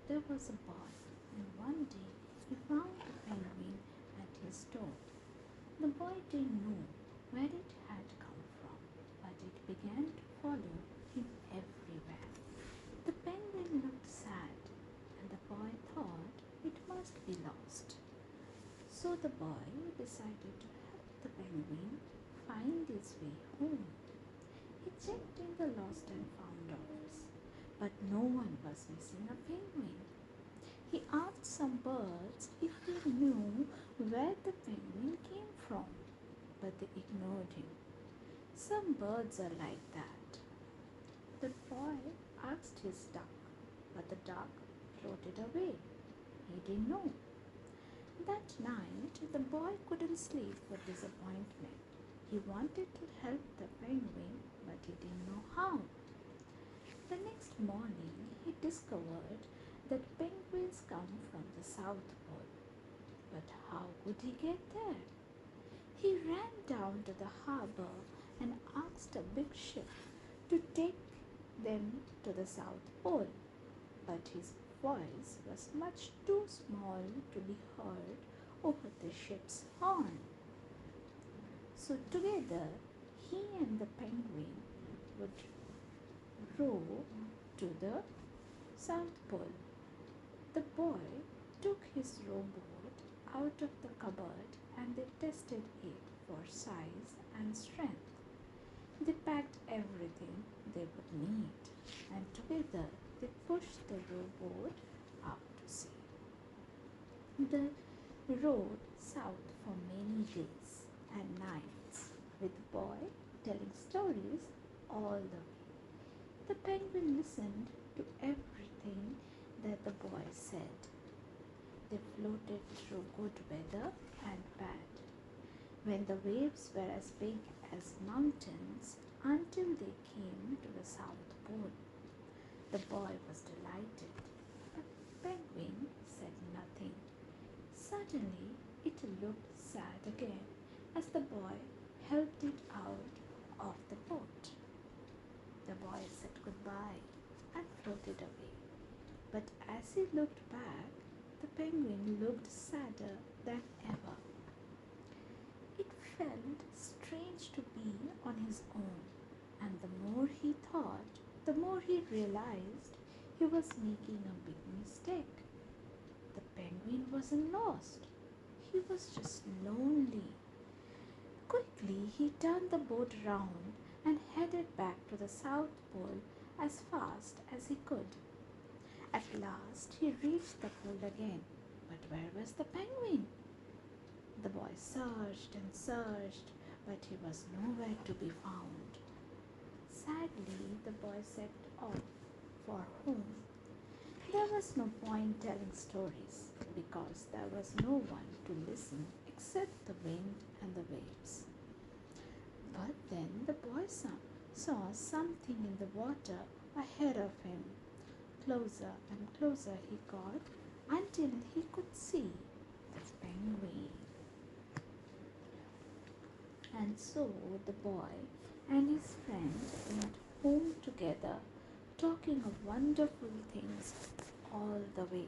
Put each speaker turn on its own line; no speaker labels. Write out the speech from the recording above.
There was a boy, and one day he found a penguin at his door. The boy didn't know where it had come from, but it began to follow him everywhere. The penguin looked sad, and the boy thought it must be lost. So the boy decided to help the penguin find his way home. He checked in the lost and found office, but no one was missing a penguin. He asked some birds if they knew where the penguin came from, but they ignored him. Some birds are like that. The boy asked his duck, but the duck floated away. He didn't know. That night, the boy couldn't sleep for disappointment. He wanted to help the penguin, but he didn't know how. The next morning, he discovered that penguins come from the South Pole. But how could he get there? He ran down to the harbor and asked a big ship to take them to the South Pole. But his voice was much too small to be heard over the ship's horn. So together, he and the penguin would row to the South Pole. The boy took his rowboat out of the cupboard and they tested it for size and strength. They packed everything they would need, and together they pushed the rowboat out to sea. They rowed south for many days and nights, with the boy telling stories all the way. The penguin listened to everything that the boy said. They floated through good weather and bad, when the waves were as big as mountains, until they came to the South Pole. The boy was delighted, but the penguin said nothing. Suddenly, it looked sad again as the boy helped it out of the boat. The boy said goodbye and floated away. But as he looked back, the penguin looked sadder than ever. It felt strange to be on his own, and the more he thought, the more he realized he was making a big mistake. The penguin wasn't lost. He was just lonely. Quickly, he turned the boat round and headed back to the South Pole as fast as he could. At last, he reached the pole again. But where was the penguin? The boy searched and searched, but he was nowhere to be found. Sadly, the boy set off for home. There was no point telling stories because there was no one to listen except the wind and the waves. But then the boy saw something in the water ahead of him. Closer and closer he got until he could see the penguin. And so the boy and his friend went home together, talking of wonderful things all the way.